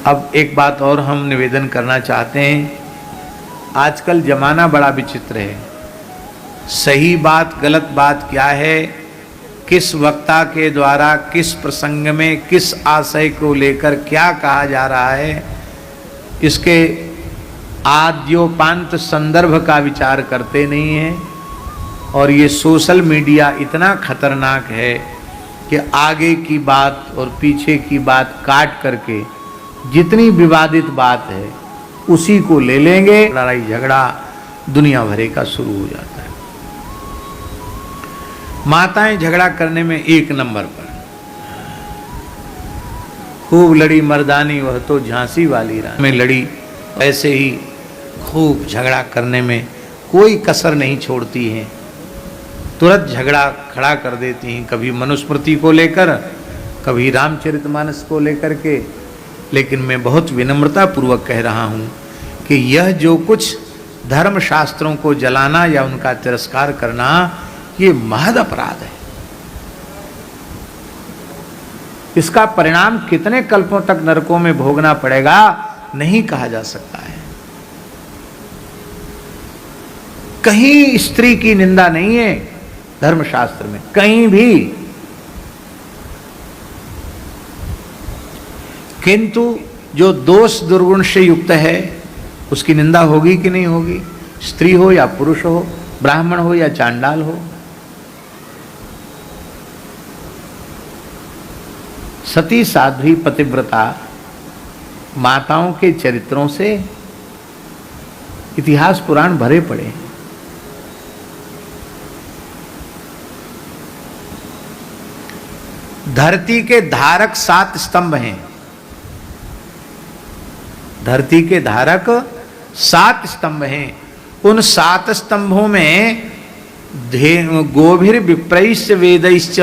अब एक बात और हम निवेदन करना चाहते हैं। आजकल जमाना बड़ा विचित्र है। सही बात गलत बात क्या है, किस वक्ता के द्वारा किस प्रसंग में किस आशय को लेकर क्या कहा जा रहा है, इसके आद्योपांत संदर्भ का विचार करते नहीं हैं। और ये सोशल मीडिया इतना खतरनाक है कि आगे की बात और पीछे की बात काट करके जितनी विवादित बात है उसी को ले लेंगे, लड़ाई झगड़ा दुनिया भरे का शुरू हो जाता है। माताएं झगड़ा करने में एक नंबर पर, खूब लड़ी मर्दानी वह तो झांसी वाली रानी में लड़ी, ऐसे ही खूब झगड़ा करने में कोई कसर नहीं छोड़ती हैं, तुरंत झगड़ा खड़ा कर देती हैं, कभी मनुस्मृति को लेकर, कभी रामचरितमानस को लेकर के। लेकिन मैं बहुत विनम्रता पूर्वक कह रहा हूं कि यह जो कुछ धर्म शास्त्रों को जलाना या उनका तिरस्कार करना, ये महद अपराध है। इसका परिणाम कितने कल्पों तक नरकों में भोगना पड़ेगा नहीं कहा जा सकता है। कहीं स्त्री की निंदा नहीं है धर्मशास्त्र में, कहीं भी। किंतु जो दोष दुर्गुण से युक्त है उसकी निंदा होगी कि नहीं होगी, स्त्री हो या पुरुष हो, ब्राह्मण हो या चांडाल हो। सती साध्वी पतिव्रता माताओं के चरित्रों से इतिहास पुराण भरे पड़े हैं। धरती के धारक 7 स्तंभ हैं। धरती के धारक 7 स्तंभ हैं। उन 7 स्तंभों में गोभिर विप्रैश्च वेदैश्च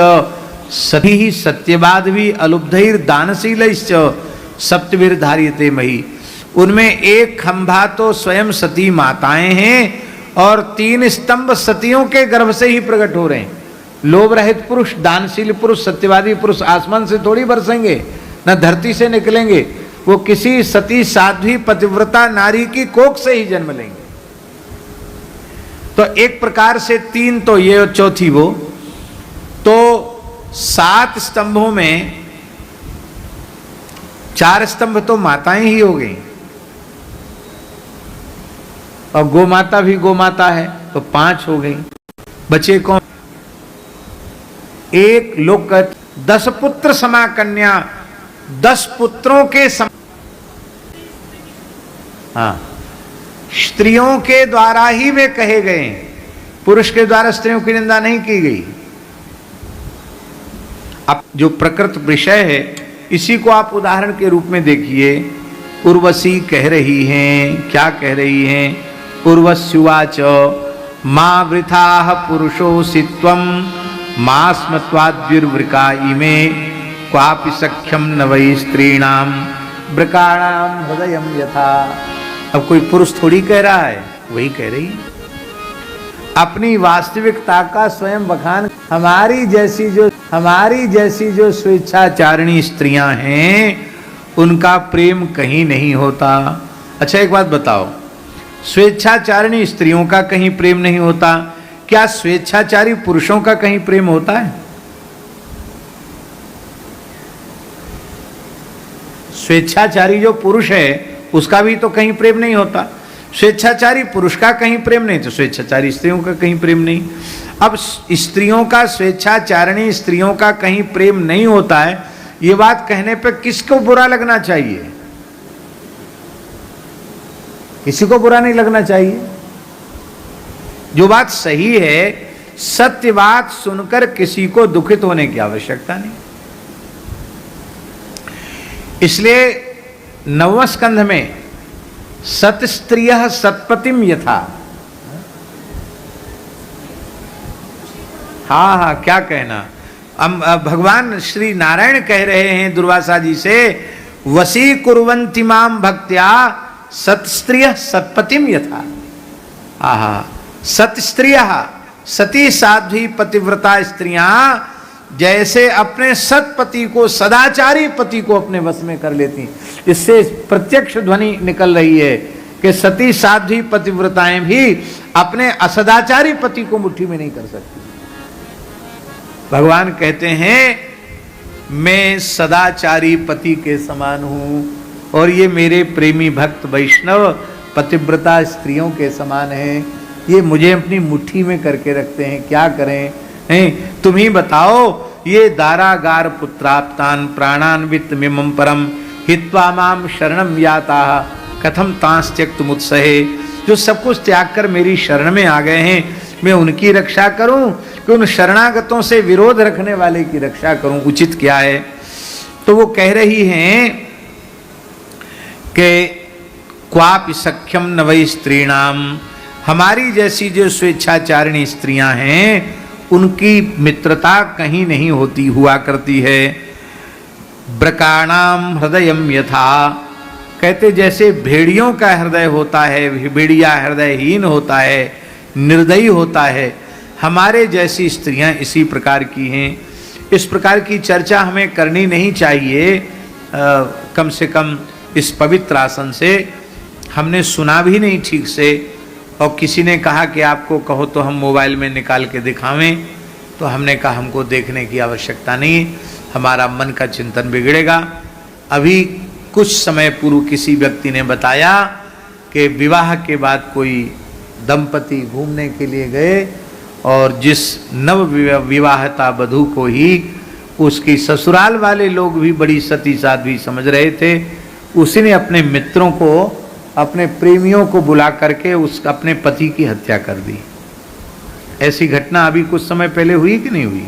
सती सत्यवाद भी अलुब्धैर दानशीलैश्च सप्तभिर धार्यते मही। उनमें एक खंभा तो स्वयं सती माताएं हैं और 3 स्तंभ सतियों के गर्भ से ही प्रकट हो रहे हैं। लोभ रहित पुरुष, दानशील पुरुष, सत्यवादी पुरुष आसमान से थोड़ी बरसेंगे, न धरती से निकलेंगे, वो किसी सती साध्वी पतिव्रता नारी की कोख से ही जन्म लेंगे। तो एक प्रकार से 3 तो ये और चौथी वो, तो 7 स्तंभों में 4 स्तंभ तो माताएं ही हो गई, और गोमाता भी गोमाता है तो 5 हो गई। बचे कौन? एक लोग 10 पुत्र समा कन्या, 10 पुत्रों के हाँ, स्त्रियों के द्वारा ही वे कहे गए, पुरुष के द्वारा स्त्रियों की निंदा नहीं की गई। अब जो प्रकृत विषय है इसी को आप उदाहरण के रूप में देखिए। उर्वशी कह रही हैं, क्या कह रही हैं? उर्वश्युवाच मां वृथाः पुरुषोऽसि त्वं मास्मत्वाद्युर्वृका इमे क्वापि सख्यम न वै स्त्रीणाम वृकाणाम हृदयम यथा। अब कोई पुरुष थोड़ी कह रहा है, वही कह रही है। अपनी वास्तविकता का स्वयं बखान। हमारी जैसी जो स्वेच्छाचारिणी स्त्रियां हैं उनका प्रेम कहीं नहीं होता। अच्छा एक बात बताओ, स्वेच्छाचारिणी स्त्रियों का कहीं प्रेम नहीं होता, क्या स्वेच्छाचारी पुरुषों का कहीं प्रेम होता है? स्वेच्छाचारी जो पुरुष है उसका भी तो कहीं प्रेम नहीं होता। स्वेच्छाचारी पुरुष का कहीं प्रेम नहीं तो स्वेच्छाचारी स्त्रियों का कहीं प्रेम नहीं। अब स्त्रियों का, स्वेच्छाचारिणी स्त्रियों का कहीं प्रेम नहीं होता है, ये बात कहने पे किसको बुरा लगना चाहिए? किसी को बुरा नहीं लगना चाहिए। जो बात सही है, सत्य बात सुनकर किसी को दुखित होने की आवश्यकता नहीं। इसलिए 9वें स्कंध में सतस्त्रियः सत्पतिम यथा। हाँ, क्या कहना। भगवान श्री नारायण कह रहे हैं दुर्वासा जी से, वशी कुर्वन्ति माम भक्त्या सतस्त्रियः सत्पतिम यथा। सतस्त्रियः, सती साध्वी पतिव्रता स्त्रियां जैसे अपने सतपति को, सदाचारी पति को अपने वश में कर लेती। इससे प्रत्यक्ष ध्वनि निकल रही है कि सती साध्वी पतिव्रताएं भी अपने असदाचारी पति को मुट्ठी में नहीं कर सकती। भगवान कहते हैं मैं सदाचारी पति के समान हूं और ये मेरे प्रेमी भक्त वैष्णव पतिव्रता स्त्रियों के समान हैं। ये मुझे अपनी मुट्ठी में करके रखते हैं, क्या करें? नहीं, तुम ही बताओ। ये दारागार पुत्राप्तान प्राणान्वित मिमं परम हित्वा माम शरणम याता कथम तांस त्यक्त मुत्सहे। जो सब कुछ त्याग कर मेरी शरण में आ गए हैं, मैं उनकी रक्षा करूं कि उन शरणागतों से विरोध रखने वाले की रक्षा करूं? उचित क्या है? तो वो कह रही हैं कि क्वापि सख्यम न वै स्त्रीणाम, हमारी जैसी जो स्वेच्छाचारिणी स्त्रियां हैं उनकी मित्रता कहीं नहीं होती हुआ करती है। ब्रकाणाम हृदयम यथा, कहते जैसे भेड़ियों का हृदय होता है, भेड़िया हृदयहीन होता है, निर्दयी होता है, हमारे जैसी स्त्रियां इसी प्रकार की हैं। इस प्रकार की चर्चा हमें करनी नहीं चाहिए। कम से कम इस पवित्र आसन से हमने सुना भी नहीं ठीक से, और किसी ने कहा कि आपको कहो तो हम मोबाइल में निकाल के दिखावें, तो हमने कहा हमको देखने की आवश्यकता नहीं, हमारा मन का चिंतन बिगड़ेगा। अभी कुछ समय पूर्व किसी व्यक्ति ने बताया कि विवाह के बाद कोई दंपति घूमने के लिए गए और जिस नव विवाहिता वधू को ही उसकी ससुराल वाले लोग भी बड़ी सती साध्वी समझ रहे थे, उसी ने अपने मित्रों को, अपने प्रेमियों को बुला करके अपने पति की हत्या कर दी। ऐसी घटना अभी कुछ समय पहले हुई कि नहीं हुई?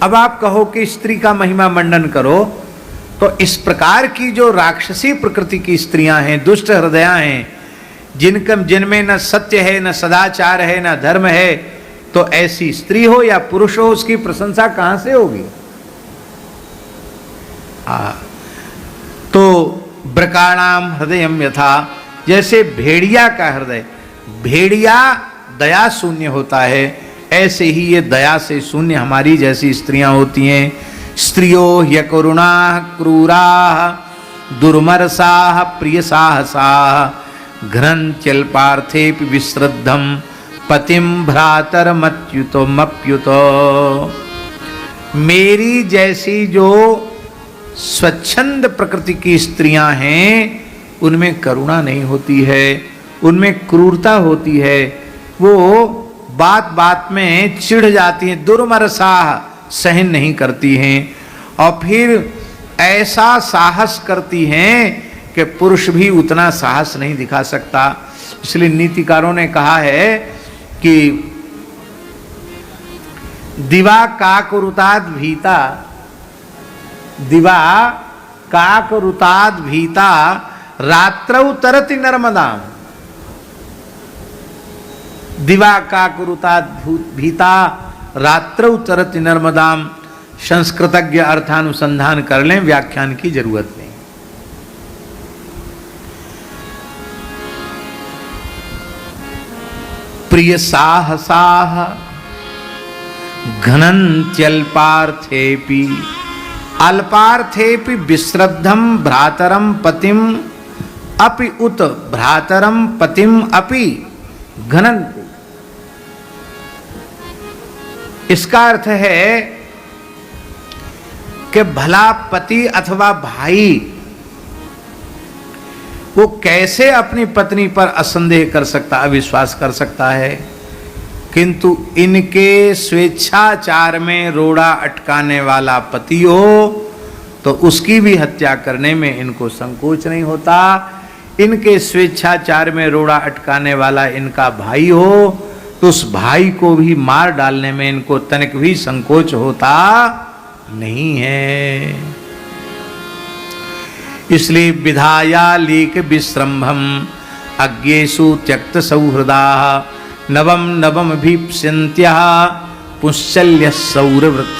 अब आप कहो कि स्त्री का महिमा मंडन करो, तो इस प्रकार की जो राक्षसी प्रकृति की स्त्रियां हैं, दुष्ट हृदयां हैं, जिनमें न सत्य है, न सदाचार है, न धर्म है, तो ऐसी स्त्री हो या पुरुष हो, उसकी प्रशंसा कहां से होगी? तो ब्रकाणाम हृदयम यथा, जैसे भेड़िया का हृदय, भेड़िया दया शून्य होता है, ऐसे ही ये दया से शून्य हमारी जैसी स्त्रियां होती हैं। स्त्रियो ह्यकरुणा क्रूरा दुर्मरसा प्रिय साहसा घ्रंत्यल पार्थे विश्रद्धम पतिम भ्रातर मत्युतो मप्युतो। मेरी जैसी जो स्वच्छंद प्रकृति की स्त्रियां हैं उनमें करुणा नहीं होती है, उनमें क्रूरता होती है, वो बात बात में चिढ़ जाती हैं, दुर्मरसाह सहन नहीं करती हैं, और फिर ऐसा साहस करती हैं कि पुरुष भी उतना साहस नहीं दिखा सकता। इसलिए नीतिकारों ने कहा है कि दिवा काकुरुताद भीता, दिवा काकुरुताद भीता रात्रौ तरति नर्मदाम। दिवा काकुरुताद भीता रात्रौ तरति नर्मदाम। संस्कृतज्ञ अर्थानुसंधान कर लें, व्याख्यान की जरूरत नहीं। प्रिय साहसाह घनन्त्यल्पार्थेपि अल्पार्थेपि विश्रद्धम भ्रातरम पतिम अपि उत भ्रातरम पतिम अपि घनन्ति। इसका अर्थ है कि भला पति अथवा भाई वो कैसे अपनी पत्नी पर असंदेह कर सकता, अविश्वास कर सकता है, किंतु इनके स्वेच्छाचार में रोड़ा अटकाने वाला पति हो तो उसकी भी हत्या करने में इनको संकोच नहीं होता। इनके स्वेच्छाचार में रोड़ा अटकाने वाला इनका भाई हो तो उस भाई को भी मार डालने में इनको तनिक भी संकोच होता नहीं है। इसलिए विधाया लीक विश्रम्भम अज्ञेषु त्यक्त सौहृदा नवम नवम भीप्स्यन्त्यः पुंश्चल्य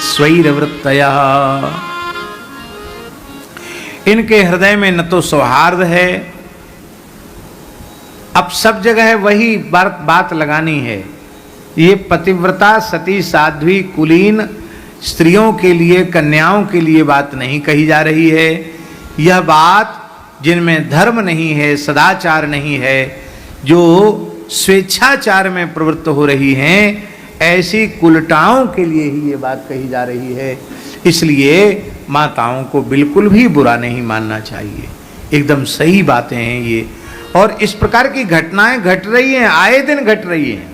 स्वैरवृत्तया। इनके हृदय में न तो सौहार्द है, अब सब जगह वही बात लगानी है ये पतिव्रता सती साध्वी कुलीन स्त्रियों के लिए, कन्याओं के लिए बात नहीं कही जा रही है। यह बात जिनमें धर्म नहीं है, सदाचार नहीं है, जो स्वेच्छाचार में प्रवृत्त हो रही हैं, ऐसी कुलटाओं के लिए ही ये बात कही जा रही है। इसलिए माताओं को बिल्कुल भी बुरा नहीं मानना चाहिए, एकदम सही बातें हैं ये। और इस प्रकार की घटनाएं घट रही हैं, आए दिन घट रही हैं।